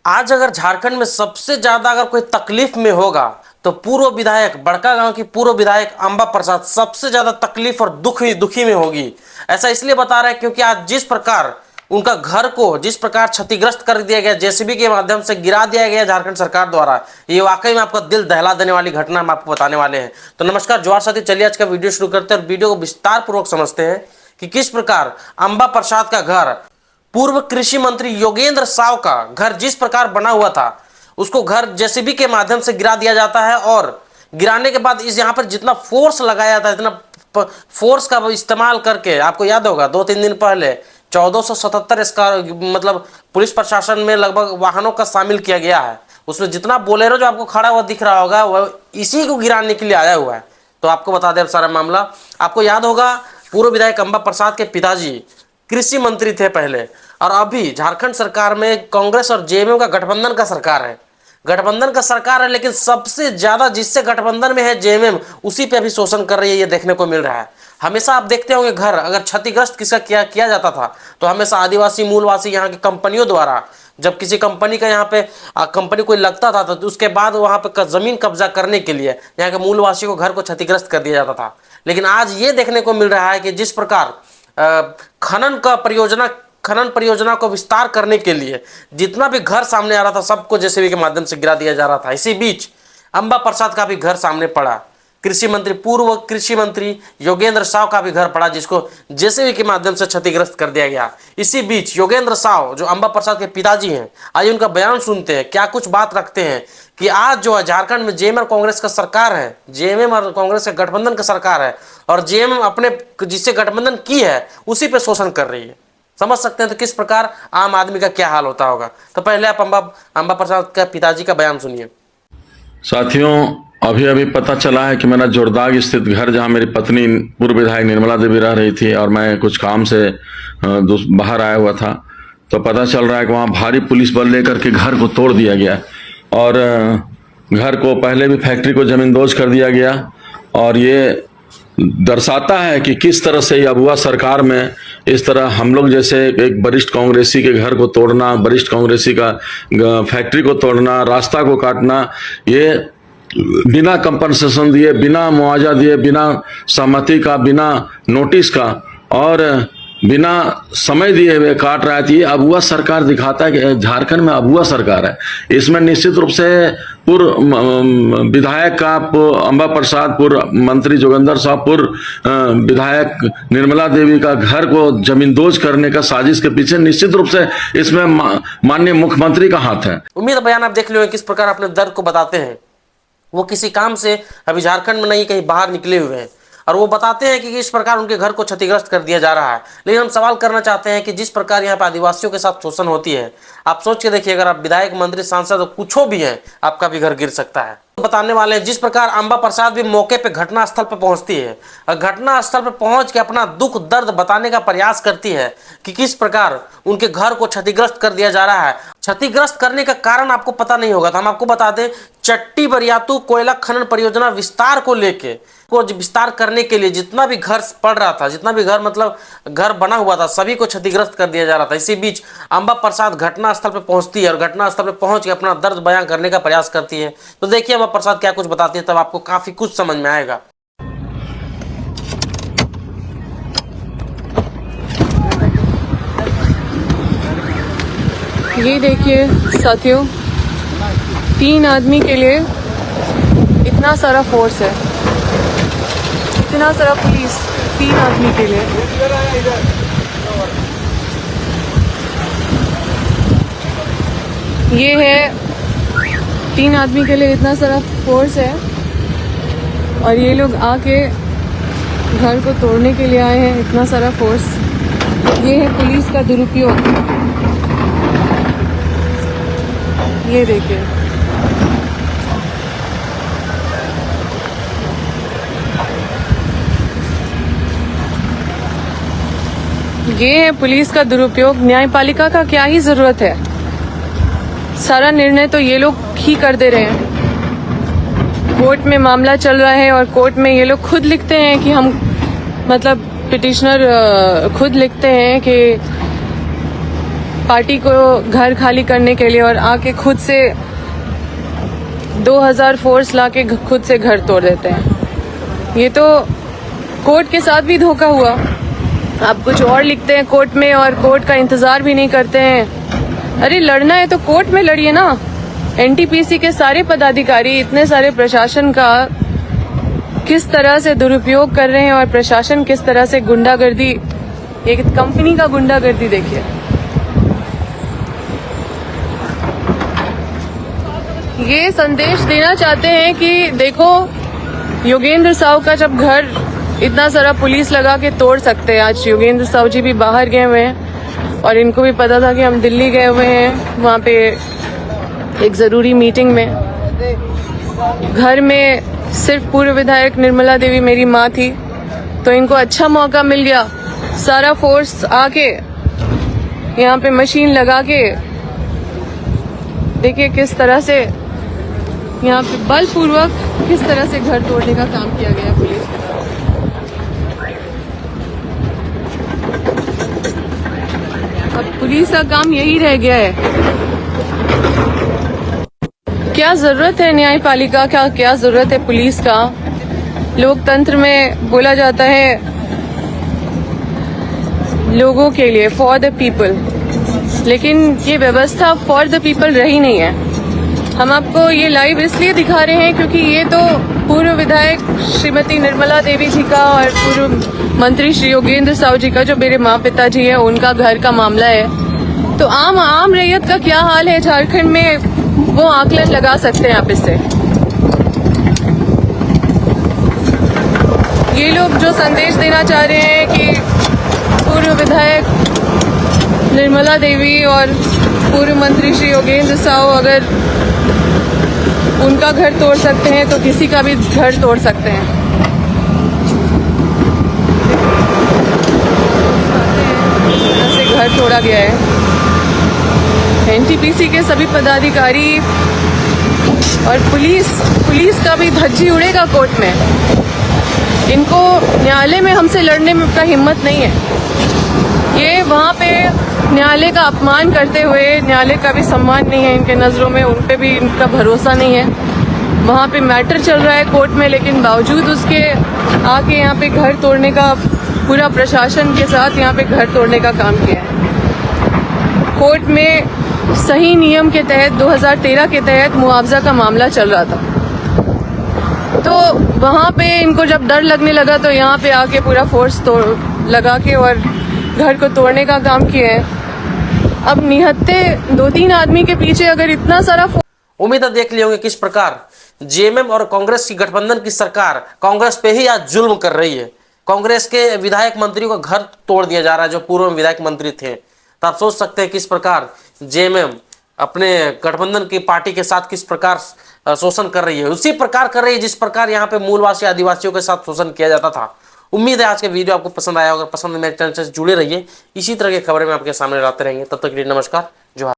आज अगर झारखंड में सबसे ज्यादा अगर कोई तकलीफ में होगा तो पूर्व विधायक बड़कागांव की पूर्व विधायक अंबा प्रसाद सबसे ज्यादा तकलीफ और दुखी में होगी। ऐसा इसलिए बता रहे हैं क्योंकि आज जिस प्रकार उनका घर को जिस प्रकार क्षतिग्रस्त कर दिया गया, जेसीबी के माध्यम से गिरा दिया गया झारखंड सरकार द्वारा, ये वाकई में आपका दिल दहला देने वाली घटना हम आपको बताने वाले हैं। तो नमस्कार जोहार साथी, चलिए आज का वीडियो शुरू करते हैं और वीडियो को विस्तार पूर्वक समझते हैं कि किस प्रकार अंबा प्रसाद का घर, पूर्व कृषि मंत्री योगेंद्र साव का घर जिस प्रकार बना हुआ था, उसको घर जेसीबी के माध्यम से गिरा दिया जाता है और गिराने के बाद इस यहाँ पर जितना फोर्स लगाया था, इतना फोर्स का इस्तेमाल करके, आपको याद होगा 2-3 दिन पहले 1477 इसका मतलब पुलिस प्रशासन में लगभग वाहनों का शामिल किया गया है। उसमें जितना बोलेरो जो आपको खड़ा हुआ दिख रहा होगा वह इसी को गिराने के लिए आया हुआ है। तो आपको बता दें अब सारा मामला। आपको याद होगा पूर्व विधायक अंबा प्रसाद के पिताजी कृषि मंत्री थे पहले, और अभी झारखंड सरकार में कांग्रेस और जेएमएम का गठबंधन का सरकार है। गठबंधन का सरकार है, लेकिन सबसे ज्यादा जिससे गठबंधन में है जेएमएम, उसी पे अभी शोषण कर रही है, ये देखने को मिल रहा है। हमेशा आप देखते होंगे घर अगर क्षतिग्रस्त किसका किया जाता था तो हमेशा आदिवासी मूलवासी यहाँ की कंपनियों द्वारा, जब किसी कंपनी का यहाँ पे कंपनी कोई लगता था तो उसके बाद वहाँ पे जमीन कब्जा करने के लिए यहाँ के मूलवासी को घर को क्षतिग्रस्त कर दिया जाता था। लेकिन आज ये देखने को मिल रहा है कि जिस प्रकार खनन परियोजना को विस्तार करने के लिए जितना भी घर सामने आ रहा था सबको जेसीबी के माध्यम से गिरा दिया जा रहा था। इसी बीच अंबा प्रसाद का भी घर सामने पड़ा, पूर्व कृषि मंत्री योगेंद्र साव का भी घर पड़ा जिसको जेसीबी के माध्यम से क्षतिग्रस्त कर दिया गया। इसी बीच योगेंद्र साव जो अंबा प्रसाद के पिताजी हैं, आज उनका बयान सुनते हैं, क्या कुछ बात रखते हैं कि आज जो है झारखंड में जेएमएम और कांग्रेस का सरकार है, जेएमएम और कांग्रेस का गठबंधन का सरकार है, और जेएमएम अपने जिससे गठबंधन की है उसी पे शोषण कर रही है। समझ सकते हैं तो किस प्रकार आम आदमी का क्या हाल होता होगा। तो पहले आप अंबा प्रसाद के पिताजी का बयान सुनिए। साथियों, अभी अभी पता चला है कि मेरा जोरदाग स्थित घर, जहां मेरी पत्नी पूर्व विधायक निर्मला देवी रह रही थी और मैं कुछ काम से बाहर आया हुआ था, तो पता चल रहा है कि वहां भारी पुलिस बल लेकर के घर को तोड़ दिया गया और घर को पहले भी फैक्ट्री को जमींदोज कर दिया गया। और ये दर्शाता है कि किस तरह से अबुआ सरकार में इस तरह हम लोग जैसे एक वरिष्ठ कांग्रेसी के घर को तोड़ना, वरिष्ठ कांग्रेसी का फैक्ट्री को तोड़ना, रास्ता को काटना, ये बिना कंपनसेशन दिए, बिना मुआवजा दिए, बिना सहमति का, बिना नोटिस का और बिना समय दिए हुए काट रहा है। ये अबुआ सरकार दिखाता है कि झारखंड में अबुआ सरकार है। इसमें निश्चित रूप से पूर्व विधायक का अंबा प्रसाद, पूर्व मंत्री जोगेंद्र साव, पूर्व विधायक निर्मला देवी का घर को जमींदोज करने का साजिश के पीछे निश्चित रूप से इसमें माननीय मुख्यमंत्री का हाथ है। उम्मीद बयान आप देख लियो किस प्रकार अपने दर्द को बताते हैं। वो किसी काम से अभी झारखंड में नहीं, कहीं बाहर निकले हुए हैं और वो बताते हैं कि इस प्रकार उनके घर को क्षतिग्रस्त कर दिया जा रहा है। लेकिन हम सवाल करना चाहते हैं कि जिस प्रकार यहाँ पे आदिवासियों के साथ शोषण होती है, आप सोच के देखिए, अगर आप विधायक, मंत्री, सांसद कुछ भी हैं, आपका भी घर गिर सकता है। बताने वाले हैं जिस प्रकार अंबा प्रसाद भी मौके पे घटना स्थल पे पहुंचती है और घटना स्थल पे पहुंच के अपना दुख दर्द बताने का प्रयास करती है कि किस प्रकार उनके घर को क्षतिग्रस्त कर दिया जा रहा है। क्षतिग्रस्त करने का कारण आपको पता नहीं होगा तो हम आपको बता दें, चट्टी बरियातू कोयला खनन परियोजना विस्तार को लेके, को विस्तार करने के लिए जितना भी घर पड़ रहा था, जितना भी घर मतलब घर बना हुआ था, सभी को क्षतिग्रस्त कर दिया जा रहा था। इसी बीच अंबा प्रसाद घटना स्थल पे पहुंचती है और घटना स्थल पे पहुंच के अपना दर्द बयां करने का प्रयास करती है। तो देखिए अंबा प्रसाद क्या कुछ बताती है, तब आपको काफी कुछ समझ में आएगा। ये देखिए साथियों, 3 आदमी के लिए इतना सारा फोर्स है, इतना सारा पुलिस 3 आदमी के लिए। ये है 3 आदमी के लिए इतना सारा फोर्स है और ये लोग आके घर को तोड़ने के लिए आए हैं, इतना सारा फोर्स। ये है पुलिस का दुरुपयोग। ये देखिए, ये है पुलिस का दुरुपयोग। न्यायपालिका का क्या ही जरूरत है, सारा निर्णय तो ये लोग ही कर दे रहे हैं। कोर्ट में मामला चल रहा है और कोर्ट में ये लोग खुद लिखते हैं कि हम, मतलब पिटिशनर खुद लिखते हैं कि पार्टी को घर खाली करने के लिए और आके खुद से 2000 फोर्स लाके खुद से घर तोड़ देते हैं। ये तो कोर्ट के साथ भी धोखा हुआ। आप कुछ और लिखते हैं कोर्ट में और कोर्ट का इंतजार भी नहीं करते हैं। अरे लड़ना है तो कोर्ट में लड़िए ना। एनटीपीसी के सारे पदाधिकारी, इतने सारे प्रशासन का किस तरह से दुरुपयोग कर रहे हैं और प्रशासन किस तरह से गुंडागर्दी, एक कंपनी का गुंडागर्दी देखिए। ये संदेश देना चाहते हैं कि देखो योगेंद्र साहू का जब घर इतना सारा पुलिस लगा के तोड़ सकते हैं। आज योगेंद्र साहू जी भी बाहर गए हुए हैं और इनको भी पता था कि हम दिल्ली गए हुए हैं, वहाँ पे एक ज़रूरी मीटिंग में। घर में सिर्फ पूर्व विधायक निर्मला देवी मेरी माँ थी, तो इनको अच्छा मौका मिल गया। सारा फोर्स आके यहाँ पे मशीन लगा के देखिए किस तरह से यहाँ पे बलपूर्वक किस तरह से घर तोड़ने का काम किया गया पुलिस के द्वारा। अब पुलिस का काम यही रह गया है। क्या जरूरत है न्यायपालिका का, क्या जरूरत है पुलिस का। लोकतंत्र में बोला जाता है लोगों के लिए, फॉर द पीपल, लेकिन ये व्यवस्था फॉर द पीपल रही नहीं है। हम आपको ये लाइव इसलिए दिखा रहे हैं क्योंकि ये तो पूर्व विधायक श्रीमती निर्मला देवी जी का और पूर्व मंत्री श्री योगेंद्र साहू जी का, जो मेरे माँ पिताजी है, उनका घर का मामला है। तो आम रैयत का क्या हाल है झारखंड में, वो आकलन लगा सकते हैं आप इससे। ये लोग जो संदेश देना चाह रहे हैं कि पूर्व विधायक निर्मला देवी और पूर्व मंत्री श्री योगेंद्र साहू अगर उनका घर तोड़ सकते हैं तो किसी का भी घर तोड़ सकते हैं। इस तरह से घर तोड़ा गया है। एनटीपीसी के सभी पदाधिकारी और पुलिस का भी धज्जी उड़ेगा कोर्ट में। इनको न्यायालय में हमसे लड़ने में का हिम्मत नहीं है। ये वहाँ पे न्यायालय का अपमान करते हुए, न्यायालय का भी सम्मान नहीं है इनके नज़रों में, उन पे भी इनका भरोसा नहीं है। वहाँ पे मैटर चल रहा है कोर्ट में, लेकिन बावजूद उसके आके यहाँ पे घर तोड़ने का, पूरा प्रशासन के साथ यहाँ पे घर तोड़ने का काम किया है। कोर्ट में सही नियम के तहत 2013 के तहत मुआवजा का मामला चल रहा था, तो वहाँ पे इनको जब डर लगने लगा तो यहाँ पे आके पूरा फोर्स लगा के और घर को तोड़ने का काम किया है। अब निहत्ते 2-3 आदमी के पीछे अगर इतना सारा उम्मीद है देख लिए होंगे किस प्रकार जेएमएम और कांग्रेस की गठबंधन की सरकार कांग्रेस पे ही आज जुल्म कर रही है। कांग्रेस के विधायक मंत्री को घर तोड़ दिया जा रहा है जो पूर्व विधायक मंत्री थे। तो आप सोच सकते हैं किस प्रकार जेएमएम अपने गठबंधन की पार्टी के साथ किस प्रकार शोषण कर रही है। उसी प्रकार कर रही है जिस प्रकार यहाँ पे मूलवासी आदिवासियों के साथ शोषण किया जाता था। उम्मीद है आज के वीडियो आपको पसंद आया होगा। पसंद है मेरे चैनल से जुड़े रहिए, इसी तरह की खबरें मैं आपके सामने लाते रहेंगे। तब तक के लिए नमस्कार।